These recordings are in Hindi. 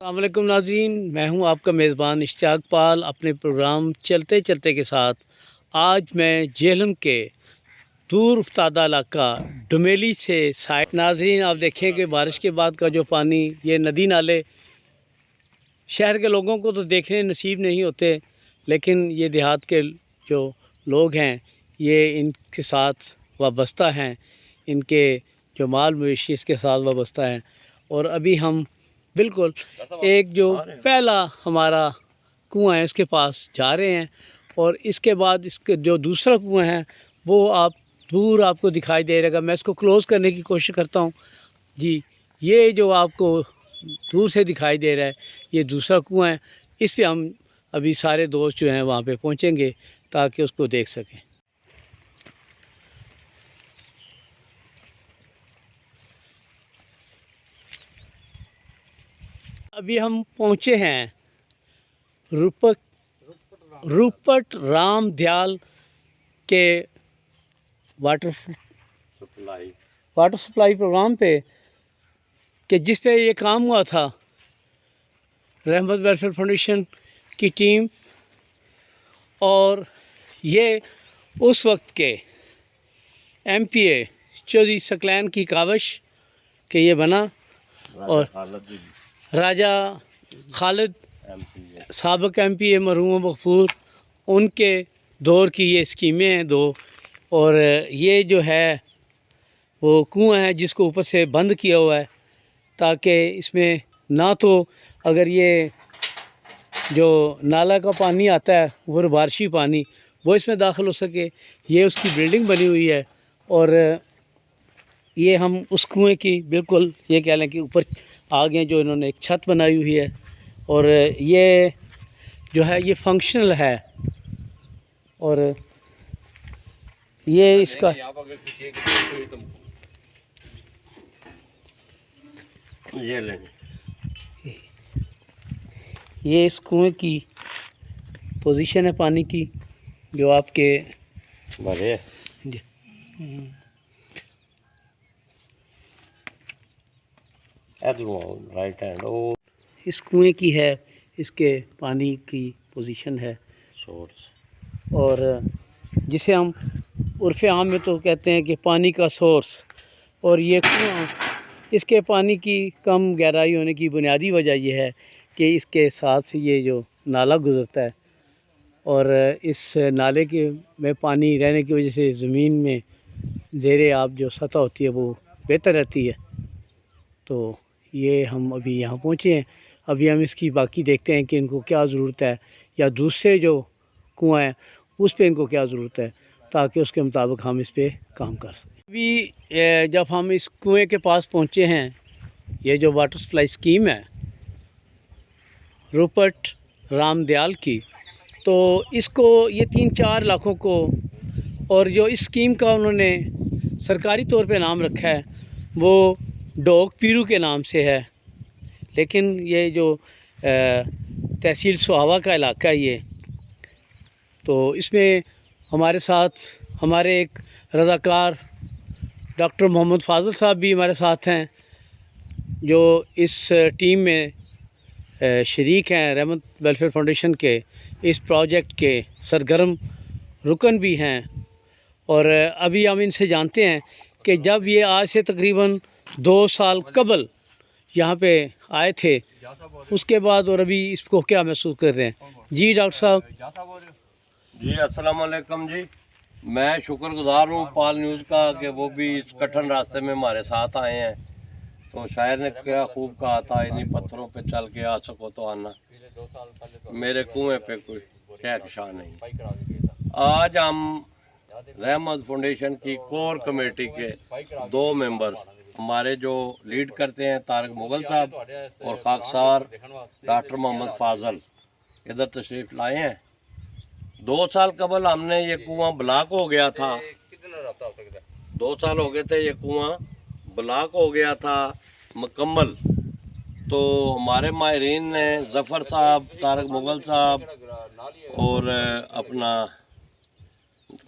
अस्सलाम वालेकुम नाज़रीन, मैं हूं आपका मेज़बान इश्तियाक पाल अपने प्रोग्राम चलते चलते के साथ। आज मैं जेहलम के दूर उफ्तादा इलाका डुमेली से साइड। नाज़रीन, आप देखें कि बारिश के बाद का जो पानी, ये नदी नाले शहर के लोगों को तो देखने नसीब नहीं होते, लेकिन ये देहात के जो लोग हैं ये इनके साथ वाबस्ता हैं, इनके जो माल मवेशी इसके साथ वाबस्ता हैं। और अभी हम बिल्कुल एक जो पहला हमारा कुआं है इसके पास जा रहे हैं, और इसके बाद इसके जो दूसरा कुआं है वो आप दूर आपको दिखाई दे रहेगा। मैं इसको क्लोज़ करने की कोशिश करता हूं जी। ये जो आपको दूर से दिखाई दे रहा है ये दूसरा कुआं है। इस पे हम अभी सारे दोस्त जो हैं वहाँ पे पहुँचेंगे ताकि उसको देख सकें। अभी हम पहुँचे हैं रूपट राम दयाल के वाटर सप्लाई प्रोग्राम पे, कि जिस पे ये काम हुआ था रहमत वेलफेयर फाउंडेशन की टीम। और ये उस वक्त के MPA चौधरी सकलैन की काविश के ये बना, और राजा खालिद साबिक MPA मरहूम मगफूर, उनके दौर की ये स्कीमें हैं दो। और ये जो है वो कुआं है जिसको ऊपर से बंद किया हुआ है ताकि इसमें ना तो अगर ये जो नाला का पानी आता है वो बारिशी पानी वो इसमें दाखिल हो सके। ये उसकी बिल्डिंग बनी हुई है, और ये हम उस कुएं की बिल्कुल ये कह लें कि ऊपर आ गए, जो इन्होंने एक छत बनाई हुई है। और ये जो है ये फंक्शनल है, और ये इसका ये इस कुएं की पोजीशन है पानी की, जो आपके भरे राइट हैंड इस कुएं की है, इसके पानी की पोजीशन है सोर्स, और जिसे हम उर्फ़े आम में तो कहते हैं कि पानी का सोर्स। और ये कुआं, इसके पानी की कम गहराई होने की बुनियादी वजह यह है कि इसके साथ से ये जो नाला गुज़रता है, और इस नाले के में पानी रहने की वजह से ज़मीन में ज़ेरे आब जो सतह होती है वो बेहतर रहती है। तो ये हम अभी यहाँ पहुँचे हैं, अभी हम इसकी बाकी देखते हैं कि इनको क्या ज़रूरत है, या दूसरे जो कुआं है उस पे इनको क्या ज़रूरत है, ताकि उसके मुताबिक हम इस पे काम कर सकें। अभी जब हम इस कुएं के पास पहुँचे हैं, ये जो वाटर सप्लाई स्कीम है रूपट राम दयाल की, तो इसको ये 3-4 लाखों को, और जो इस स्कीम का उन्होंने सरकारी तौर पे नाम रखा है वो डोग पीरू के नाम से है। लेकिन ये जो तहसील सुहावा का इलाका है ये, तो इसमें हमारे साथ हमारे एक रज़ाकार डॉक्टर मोहम्मद फाज़ल साहब भी हमारे साथ हैं, जो इस टीम में शरीक हैं, रहमत वेलफेयर फाउंडेशन के इस प्रोजेक्ट के सरगर्म रुकन भी हैं। और अभी हम इनसे जानते हैं कि जब ये आज से तकरीबन 2 साल कबल यहाँ पे आए थे, उसके बाद और अभी इसको क्या महसूस कर रहे हैं। जी डॉक्टर साहब। जी अस्सलाम वालेकुम जी। मैं शुक्रगुजार हूँ पाल न्यूज़ का कि वो भी इस कठिन रास्ते में हमारे साथ आए हैं। तो शायर ने क्या खूब कहा था, इन्हीं पत्थरों पे चल के आ सको तो आना, मेरे कुएं पे कोई कहकशां नहीं। आज हम रहमत फाउंडेशन की कोर कमेटी के 2 मेंबर, हमारे जो लीड करते हैं तारक मुगल साहब और खाकसार डॉक्टर मोहम्मद फाजल, इधर तशरीफ़ लाए हैं। 2 साल कबल हमने ये कुआं ब्लॉक हो गया था, 2 साल हो गए थे, ये कुआं ब्लॉक हो गया था मुकम्मल। तो हमारे माहिरीन ने ज़फ़र साहब, तारक मुगल साहब और अपना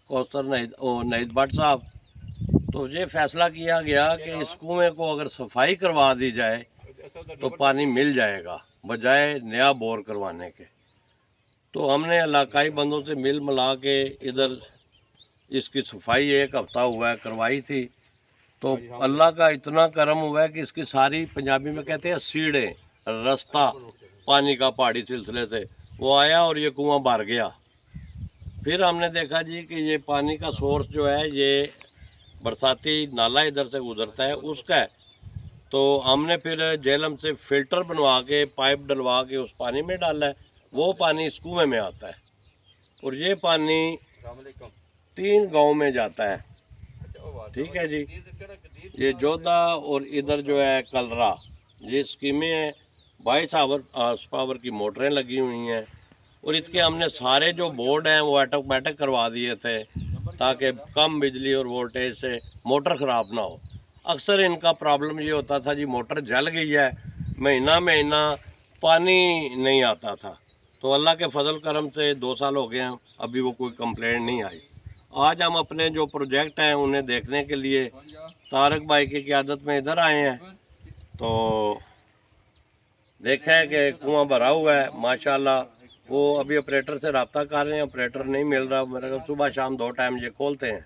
कौसर नहीद भट्ट साहब, तो ये फैसला किया गया कि इस कुएं को अगर सफाई करवा दी जाए तो पानी मिल जाएगा। बजाय नया बोर करवाने के। तो हमने इलाकाई बंदों से मिल मिला के इधर इसकी सफाई 1 हफ्ता हुआ है करवाई थी। तो अल्लाह का इतना करम हुआ है कि इसकी सारी, पंजाबी में कहते हैं सीढ़े, रास्ता पानी का पहाड़ी सिलसिले से वो आया और ये कुआं भर गया। फिर हमने देखा जी कि ये पानी का सोर्स जो है ये बरसाती नाला इधर से गुजरता है उसका है। तो हमने फिर जेलम से फिल्टर बनवा के पाइप डलवा के उस पानी में डाला है, वो पानी इस कुएं में आता है और ये पानी 3 गांव में जाता है। ठीक है जी। ये जोधा और इधर जो है कलरा, ये स्कीमें हैं। 22 हाउस पावर की मोटरें लगी हुई हैं और इसके हमने सारे जो बोर्ड हैं वो ऑटोमेटिक करवा दिए थे ताकि कम बिजली और वोल्टेज से मोटर ख़राब ना हो। अक्सर इनका प्रॉब्लम ये होता था जी, मोटर जल गई है, महीना महीना पानी नहीं आता था। तो अल्लाह के फजल करम से 2 साल हो गए हैं, अभी वो कोई कंप्लेंट नहीं आई। आज हम अपने जो प्रोजेक्ट हैं उन्हें देखने के लिए तारक भाई की क़यादत में इधर आए हैं। तो देखा है कि कुआं भरा हुआ है माशाल्लाह। वो अभी ऑपरेटर से रब्ता कर रहे हैं, ऑपरेटर नहीं मिल रहा। मेरे को सुबह शाम 2 टाइम ये खोलते हैं।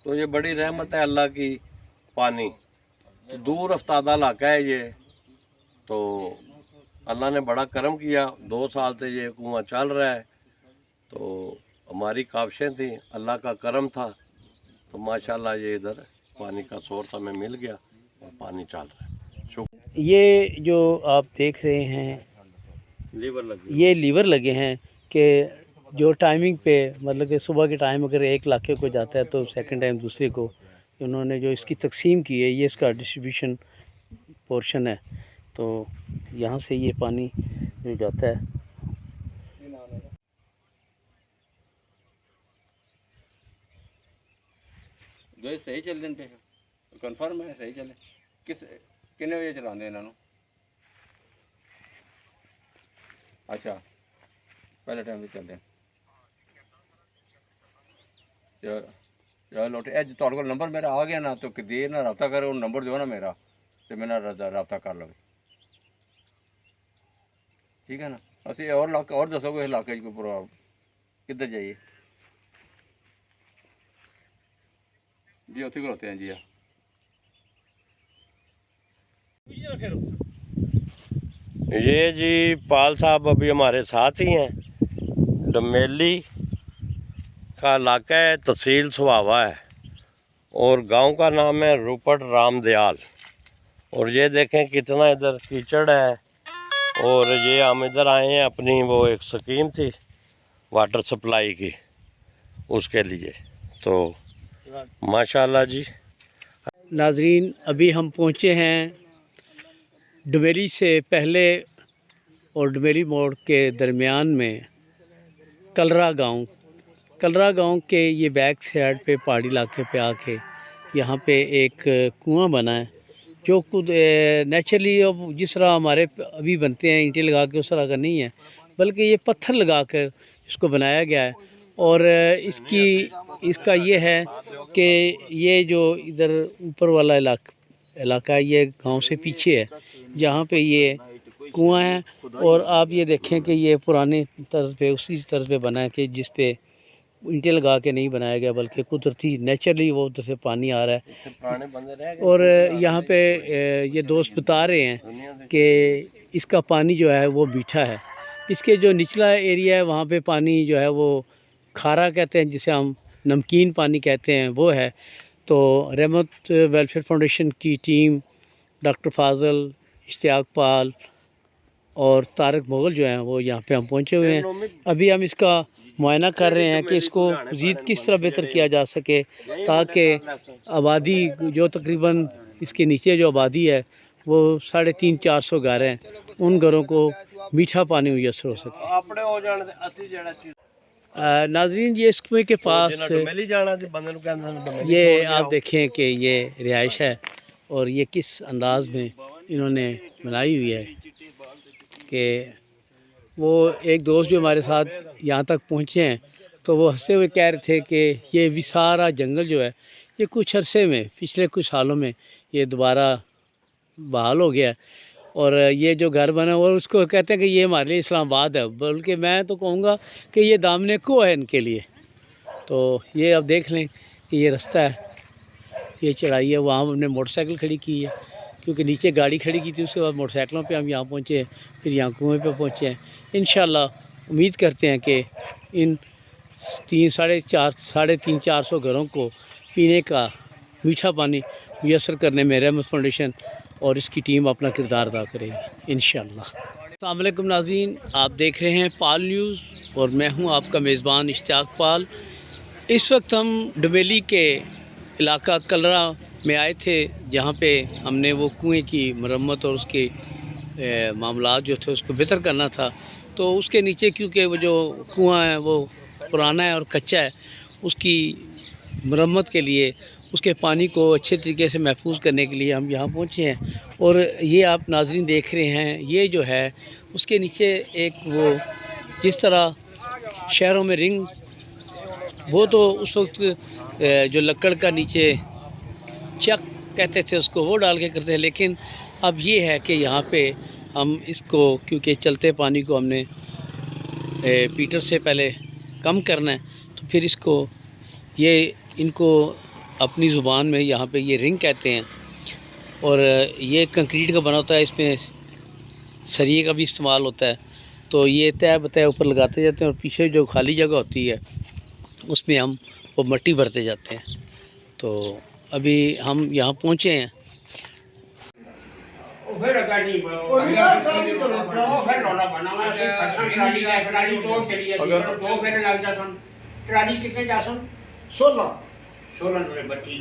तो ये बड़ी रहमत है अल्लाह की। पानी तो दूर अफ्तादा इलाका है ये, तो अल्लाह ने बड़ा करम किया। 2 साल से ये कुआं चल रहा है। तो हमारी काविशें थी, अल्लाह का करम था, तो माशाल्लाह ये इधर पानी का सोर्स हमें मिल गया और पानी चल रहा है। शुक्र। ये जो आप देख रहे हैं लीवर लगे, ये लीवर लगे हैं कि जो टाइमिंग पे, मतलब कि सुबह के टाइम अगर एक इलाके को जाता है तो सेकंड टाइम दूसरे को, उन्होंने जो इसकी तकसीम की है, ये इसका डिस्ट्रीब्यूशन पोर्शन है। तो यहाँ से ये पानी जो जाता है, जो सही चल दिन पे कन्फर्म है सही चले। किन्ने बजे चलाते इन्हों? अच्छा, पहले टाइम पे चलते हैं। चलो अज तुहाडे कोल नंबर मेरा आ गया ना, तो देर ना रब्ता करो, नंबर दो ना मेरा, तो मेरे नाल रब्ता कर लो। ठीक है ना। असं और इलाका और दसो कोई इलाके कोई प्रॉब्लम किधर जाइए जी, उत्थे खड़ोते हैं जी। ये जी पाल साहब अभी हमारे साथ ही हैं। डमेली का इलाका है, तहसील सुहावा है और गांव का नाम है रूपट राम दयाल। और ये देखें कितना इधर कीचड़ है। और ये हम इधर आए हैं, अपनी वो एक स्कीम थी वाटर सप्लाई की, उसके लिए। तो माशाल्लाह जी। नाजरीन अभी हम पहुँचे हैं डुमेली से पहले और डुमेली मोड़ के दरमियान में कलरा गांव के ये बैक साइड पे पहाड़ी इलाके पे आके यहाँ पे एक कुआं बना है, जो खुद नेचुरली अब जिस तरह हमारे अभी बनते हैं ईंटें लगा के, उस तरह का नहीं है, बल्कि ये पत्थर लगा कर इसको बनाया गया है। और इसका ये है कि ये जो इधर ऊपर वाला इलाका है, ये गांव से पीछे है, जहाँ पे ये कुआं है। और आप ये देखें कि ये पुराने तर्ज पे, उसी तर्ज पे बना है कि जिस पे ईंटें लगा के नहीं बनाया गया, बल्कि कुदरती नेचुरली वो उधर से पानी आ रहा है। और यहाँ पे ये दोस्त बता रहे हैं कि इसका पानी जो है वो मीठा है। इसके जो निचला एरिया है वहाँ पे पानी जो है वो खारा कहते हैं, जिसे हम नमकीन पानी कहते हैं, वो है। तो रहमत वेलफेयर फाउंडेशन की टीम, डॉक्टर फाजल, इश्तियाक पाल और तारक मुगल जो हैं वो यहाँ पे हम पहुँचे हुए हैं। अभी हम इसका मुआयना कर रहे हैं कि इसको मज़ीद किस तरह बेहतर किया जा सके, ताकि आबादी जो तकरीबन इसके नीचे जो आबादी है वो 350-400 घर हैं, उन घरों को मीठा पानी मुयसर हो सके। नाजरीन ये इस कुएं के पास ये आप देखें कि ये रिहाइश है और ये किस अंदाज में इन्होंने बनाई हुई है कि वो एक दोस्त जो हमारे साथ यहाँ तक पहुँचे हैं, तो वो हंसते हुए कह रहे थे कि ये भी सारा जंगल जो है ये कुछ अरसे में, पिछले कुछ सालों में ये दोबारा बहाल हो गया। और ये जो घर बना हुआ है उसको कहते हैं कि ये हमारे लिए इस्लामाबाद है, बल्कि मैं तो कहूँगा कि ये दामने को है इनके लिए। तो ये अब देख लें कि ये रास्ता है, ये चढ़ाई है। वहाँ हमने मोटरसाइकिल खड़ी की है क्योंकि नीचे गाड़ी खड़ी की थी, उसके बाद मोटरसाइकिलों पे हम यहाँ पहुँचे, फिर यहाँ कुएँ पे पहुँचे हैं। इंशाल्लाह उम्मीद करते हैं कि इन 300-400 घरों को पीने का मीठा पानी मुयसर करने में रहमत फाउंडेशन और इसकी टीम अपना किरदार अदा करेगी इंशाल्लाह। अस्सलाम वालेकुम नाज़रीन, आप देख रहे हैं पाल न्यूज़ और मैं हूं आपका मेज़बान इश्तियाक पाल। इस वक्त हम डुमेली के इलाका कलरा में आए थे, जहां पे हमने वो कुएं की मरम्मत और उसके मामलात जो थे उसको बेहतर करना था। तो उसके नीचे क्योंकि वो जो कुआं है वो पुराना है और कच्चा है, उसकी मरम्मत के लिए, उसके पानी को अच्छे तरीके से महफूज करने के लिए हम यहाँ पहुँचे हैं। और ये आप नाज़रीन देख रहे हैं, ये जो है उसके नीचे एक वो जिस तरह शहरों में रिंग, वो तो उस वक्त जो लकड़ का नीचे चक कहते थे उसको, वो डाल के करते हैं। लेकिन अब ये है कि यहाँ पे हम इसको, क्योंकि चलते पानी को हमने पीटर से पहले कम करना है, तो फिर इसको इनको अपनी ज़ुबान में यहाँ पे ये रिंग कहते हैं। और ये कंक्रीट का बना होता है, इसमें सरिये का भी इस्तेमाल होता है। तो ये तय बतय ऊपर लगाते जाते हैं और पीछे जो खाली जगह होती है उसमें हम वो मिट्टी भरते जाते हैं। तो अभी हम यहाँ पहुँचे हैं। ट्राली कितने जा सन 16 रुपये बची,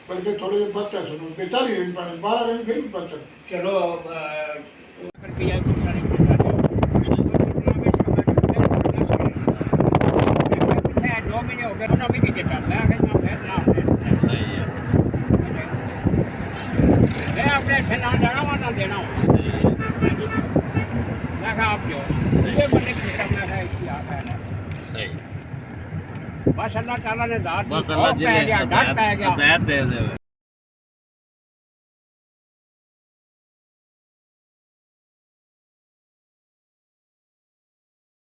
बल्कि थोड़े बच्चा सुनो 45 रन पड़े 12 रन फिर बच्चा। चलो बस अल्लाह ताला ने दात दी, खौफ पै गया, डर पै गया।